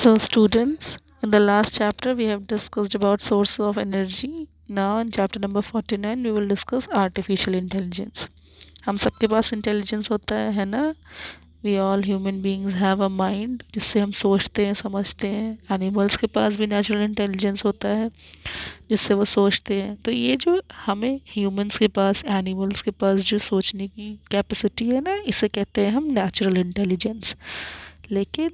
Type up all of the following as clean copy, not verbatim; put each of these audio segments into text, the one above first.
So students, in the last chapter we have discussed about source of energy. Now in chapter number 49 we will discuss artificial intelligence. हम सबके पास intelligence होता है ना? We all human beings have a mind जिससे हम सोचते हैं समझते हैं। एनिमल्स के पास भी नेचुरल इंटेलिजेंस होता है जिससे वो सोचते हैं। तो ये जो हमें ह्यूमंस के पास एनिमल्स के पास जो सोचने की कैपेसिटी है ना, इसे कहते हैं हम नेचुरल इंटेलिजेंस। लेकिन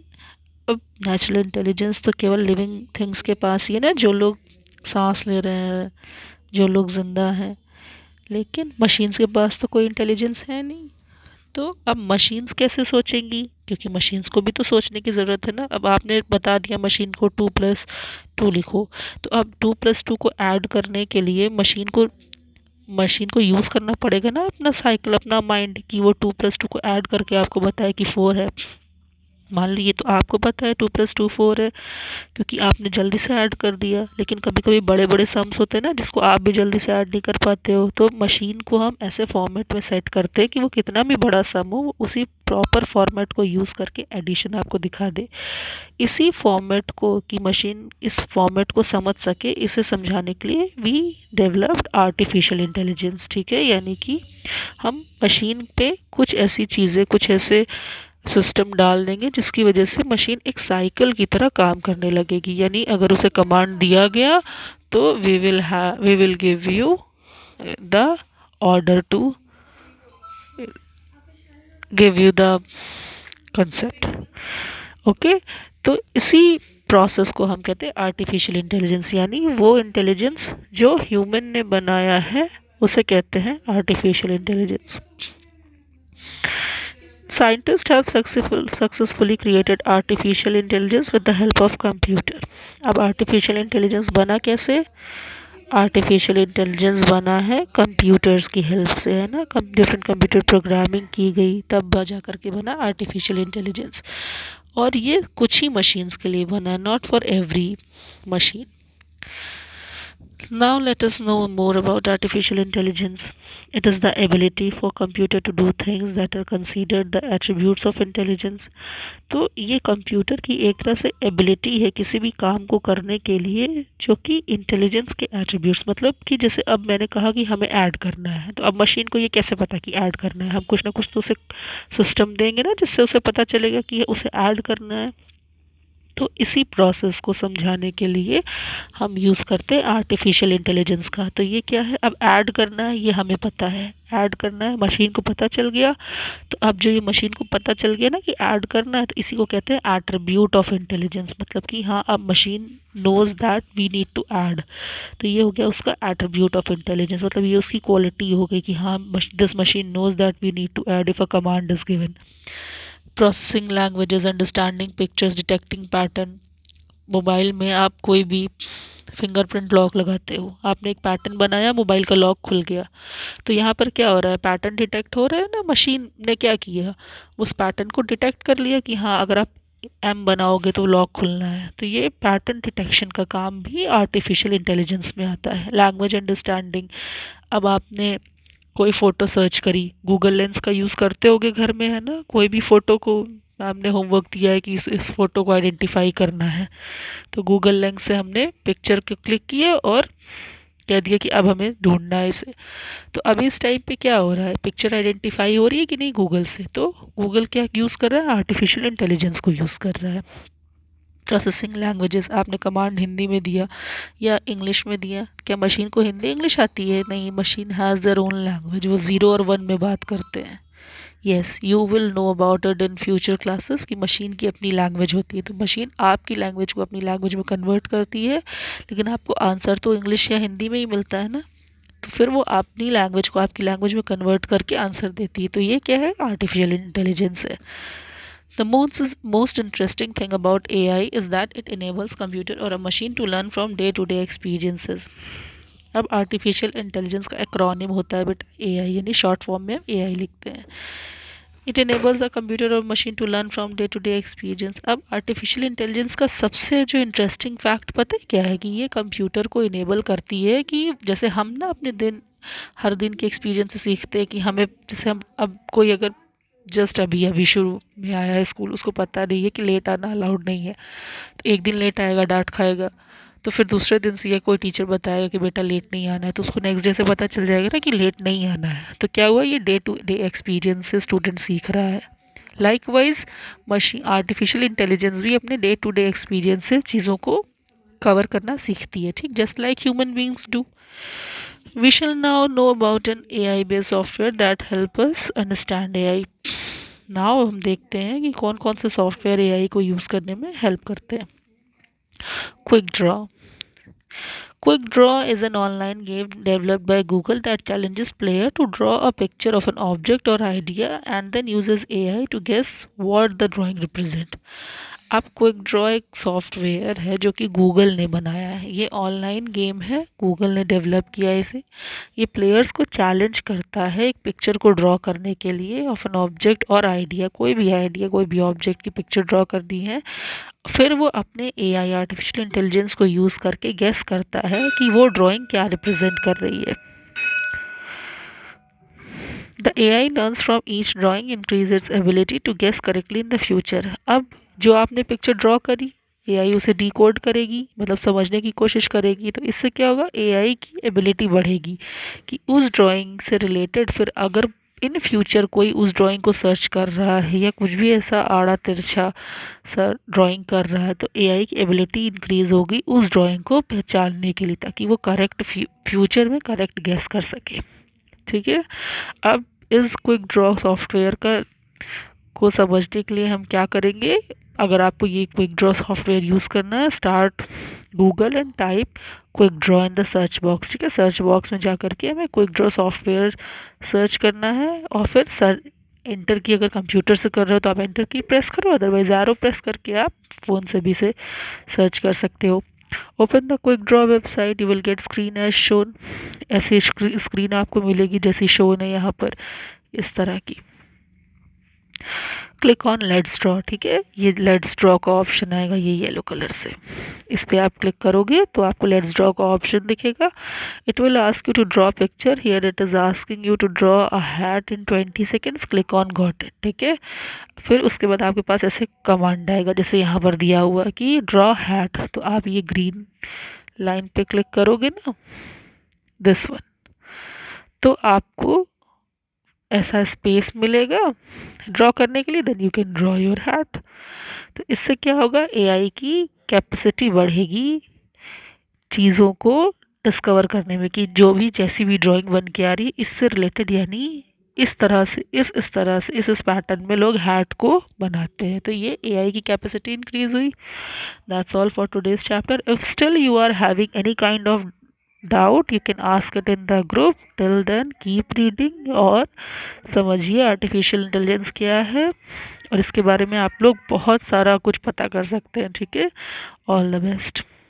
अब नेचुरल इंटेलिजेंस तो केवल लिविंग थिंग्स के पास ही है ना, जो लोग सांस ले रहे हैं, जो लोग ज़िंदा हैं। लेकिन मशीन्स के पास तो कोई इंटेलिजेंस है नहीं। तो अब मशीन्स कैसे सोचेंगी? क्योंकि मशीन्स को भी तो सोचने की ज़रूरत है ना। अब आपने बता दिया मशीन को 2+2 लिखो, तो अब 2+2 को ऐड करने के लिए मशीन को यूज़ करना पड़ेगा ना, अपना साइकिल, अपना माइंड, कि वो 2+2 को ऐड करके आपको बताए कि 4 है। मान लीजिए तो आपको पता है 2+2 4 है, क्योंकि आपने जल्दी से ऐड कर दिया। लेकिन कभी कभी बड़े बड़े सम्स होते हैं ना, जिसको आप भी जल्दी से ऐड नहीं कर पाते हो, तो मशीन को हम ऐसे फॉर्मेट में सेट करते हैं कि वो कितना भी बड़ा सम हो, वो उसी प्रॉपर फॉर्मेट को यूज़ करके एडिशन आपको दिखा दे। इसी फॉर्मेट को, कि मशीन इस फॉर्मेट को समझ सके, इसे समझाने के लिए वी डेवलप्ड आर्टिफिशियल इंटेलिजेंस। ठीक है, यानी कि हम मशीन पे कुछ ऐसी चीज़ें, कुछ ऐसे सिस्टम डाल देंगे जिसकी वजह से मशीन एक साइकिल की तरह काम करने लगेगी। यानी अगर उसे कमांड दिया गया तो we will give you the order to give you the concept. Okay, तो इसी प्रोसेस को हम कहते हैं आर्टिफिशियल इंटेलिजेंस, यानी वो इंटेलिजेंस जो ह्यूमन ने बनाया है उसे कहते हैं artificial intelligence. Scientists have successfully created artificial intelligence with the help of computer. अब artificial intelligence बना कैसे? आर्टिफिशियल इंटेलिजेंस बना है कंप्यूटर्स की हेल्प से, है ना। डिफरेंट कंप्यूटर प्रोग्रामिंग की गई, तब जा करके बना आर्टिफिशियल इंटेलिजेंस। और ये कुछ ही मशीन्स के लिए बना है, not for every machine. Now let us know more about artificial intelligence. It is the ability for computer to do things that are considered the attributes of intelligence. तो ये computer की एक तरह से एबिलिटी है किसी भी काम को करने के लिए, जो कि इंटेलिजेंस के एट्रीब्यूट्स, मतलब कि जैसे अब मैंने कहा कि हमें ऐड करना है, तो अब मशीन को ये कैसे पता कि ऐड करना है? हम कुछ ना कुछ तो उसे सिस्टम देंगे ना, जिससे उसे पता चलेगा कि उसे ऐड करना है। तो इसी प्रोसेस को समझाने के लिए हम यूज़ करते हैं आर्टिफिशियल इंटेलिजेंस का। तो ये क्या है? अब ऐड करना है, ये हमें पता है, ऐड करना है, मशीन को पता चल गया। तो अब जो ये मशीन को पता चल गया ना कि ऐड करना है, तो इसी को कहते हैं एट्रीब्यूट ऑफ इंटेलिजेंस। मतलब कि हाँ, अब machine knows that we need to add. तो ये हो गया उसका एट्रीब्यूट ऑफ इंटेलिजेंस, मतलब ये उसकी क्वालिटी हो गई कि हाँ, this machine knows that we need to add if a command is given. Processing languages, understanding pictures, detecting pattern. Mobile में आप कोई भी फिंगरप्रिंट लॉक लगाते हो, आपने एक पैटर्न बनाया, मोबाइल का लॉक खुल गया। तो यहाँ पर क्या हो रहा है? पैटर्न डिटेक्ट हो रहा है ना। मशीन ने क्या किया, उस पैटर्न को डिटेक्ट कर लिया कि हाँ, अगर आप एम बनाओगे तो लॉक खुलना है। तो ये पैटर्न डिटेक्शन का काम भी आर्टिफिशियल इंटेलिजेंस में आता है। लैंग्वेज अंडरस्टैंडिंग, अब आपने कोई फ़ोटो सर्च करी, गूगल लेंस का यूज़ करते होगे घर में, है ना। कोई भी फ़ोटो को हमने होमवर्क दिया है कि इस फ़ोटो को आइडेंटिफाई करना है, तो गूगल लेंस से हमने पिक्चर को क्लिक किया और कह दिया कि अब हमें ढूंढना है इसे। तो अभी इस टाइम पे क्या हो रहा है? पिक्चर आइडेंटिफाई हो रही है कि नहीं गूगल से? तो गूगल क्या यूज़ कर रहा है? आर्टिफिशियल इंटेलिजेंस को यूज़ कर रहा है। प्रोसेसिंग लैंग्वेजेस, आपने कमांड हिंदी में दिया या इंग्लिश में दिया, क्या मशीन को हिंदी इंग्लिश आती है? नहीं, machine has their own language, वो 0 और 1 में बात करते हैं। Yes, you will know about it in future classes कि मशीन की अपनी लैंग्वेज होती है। तो मशीन आपकी लैंग्वेज को अपनी लैंग्वेज में कन्वर्ट करती है, लेकिन आपको आंसर तो इंग्लिश या हिंदी में ही मिलता है ना। तो फिर वो अपनी लैंग्वेज को आपकी लैंग्वेज में कन्वर्ट करके आंसर देती है। तो ये क्या है? आर्टिफिशियल इंटेलिजेंस है। The most interesting thing about AI is that it enables computer or a machine to learn from day-to-day experiences. अब आर्टिफिशियल इंटेलिजेंस का एक्रोनिम होता है बेटा AI, यानी शॉर्ट फॉर्म में हम AI लिखते हैं। इट enables द कंप्यूटर और machine to learn from day to day experience. अब आर्टिफिशियल इंटेलिजेंस का सबसे जो इंटरेस्टिंग फैक्ट पता है क्या है? कि ये कंप्यूटर को इनेबल करती है कि जैसे हम ना अपने हर दिन के एक्सपीरियंस से सीखते हैं कि हमें, जैसे हम अब कोई अगर जस्ट अभी अभी शुरू में आया है स्कूल, उसको पता नहीं है कि लेट आना अलाउड नहीं है। तो एक दिन लेट आएगा, डांट खाएगा, तो फिर दूसरे दिन से ये कोई टीचर बताएगा कि बेटा लेट नहीं आना है, तो उसको नेक्स्ट डे से पता चल जाएगा ना कि लेट नहीं आना है। तो क्या हुआ, ये डे टू डे एक्सपीरियंस से स्टूडेंट सीख रहा है। लाइकवाइज मशीन आर्टिफिशियल इंटेलिजेंस भी अपने डे टू डे एक्सपीरियंस से चीज़ों को कवर करना सीखती है, ठीक, just like human beings do. We shall now know about an AI based software that help us understand AI. Now हम देखते हैं कि कौन कौन से सॉफ्टवेयर एआई को यूज़ करने में हेल्प करते हैं। Quick draw. Quick Draw is an online game developed by Google that challenges player to draw a picture of an object or idea and then uses AI to guess what the drawing represent. अब quick draw एक software है जो कि Google ने बनाया है। ये online game है, गूगल ने डेवलप किया है इसे। ये प्लेयर्स को चैलेंज करता है एक पिक्चर को ड्रॉ करने के लिए ऑफ एन ऑब्जेक्ट और आइडिया, कोई भी ऑब्जेक्ट की पिक्चर ड्रॉ करनी है। फिर वो अपने एआई आर्टिफिशियल इंटेलिजेंस को यूज़ करके गेस करता है कि वो ड्राइंग क्या रिप्रेजेंट कर रही है। The AI learns from each drawing increase its ability to guess correctly in the future. अब जो आपने पिक्चर ड्रॉ करी, एआई उसे डिकोड करेगी, मतलब समझने की कोशिश करेगी। तो इससे क्या होगा, एआई की एबिलिटी बढ़ेगी कि उस ड्राइंग से रिलेटेड फिर अगर इन फ्यूचर कोई उस ड्राइंग को सर्च कर रहा है या कुछ भी ऐसा आड़ा तिरछा सर ड्राइंग कर रहा है, तो एआई की एबिलिटी इंक्रीज़ होगी उस ड्राइंग को पहचानने के लिए, ताकि वो करेक्ट फ्यूचर में करेक्ट गेस कर सके। ठीक है। अब इस क्विक ड्रॉ सॉफ्टवेयर का को समझने के लिए हम क्या करेंगे, अगर आपको ये क्विक ड्रॉ सॉफ्टवेयर यूज़ करना है, start Google and type quick draw in the search box. ठीक है, सर्च बॉक्स में जा करके हमें क्विक ड्रॉ सॉफ्टवेयर सर्च करना है और फिर एंटर की, अगर कंप्यूटर से कर रहे हो तो आप एंटर की प्रेस करो, अदरवाइज एरो प्रेस करके आप फ़ोन से भी से सर्च कर सकते हो। Open the quick draw website, you will get screen as shown. ऐसी स्क्रीन आपको मिलेगी जैसी शोन है यहाँ पर, इस तरह की। Click on let's draw. ठीक है, ये लेट्स ड्रॉ का ऑप्शन आएगा, ये येलो कलर से, इस पर आप क्लिक करोगे तो आपको लेट्स ड्रॉ का ऑप्शन दिखेगा। It will ask you to draw picture, here it is asking you to draw a hat in 20 seconds, click on got it. ठीक है, फिर उसके बाद आपके पास ऐसे कमांड आएगा जैसे यहाँ पर दिया हुआ कि ड्रॉ हैट, तो आप ये ग्रीन लाइन पे क्लिक करोगे ना, दिस वन, तो आपको ऐसा स्पेस मिलेगा ड्रॉ करने के लिए, then you can draw your hat. तो इससे क्या होगा, एआई की कैपेसिटी बढ़ेगी चीज़ों को डिस्कवर करने में, कि जो भी जैसी भी ड्राइंग बन के आ रही है इससे रिलेटेड, यानी इस तरह से इस तरह से इस पैटर्न में लोग हैट को बनाते हैं। तो ये एआई की कैपेसिटी इंक्रीज हुई। That's all for today's chapter. If still you are having any kind of doubt, you can ask it in the group. Till then keep reading और समझिए आर्टिफिशियल इंटेलिजेंस क्या है, और इसके बारे में आप लोग बहुत सारा कुछ पता कर सकते हैं। ठीक है, ऑल द बेस्ट।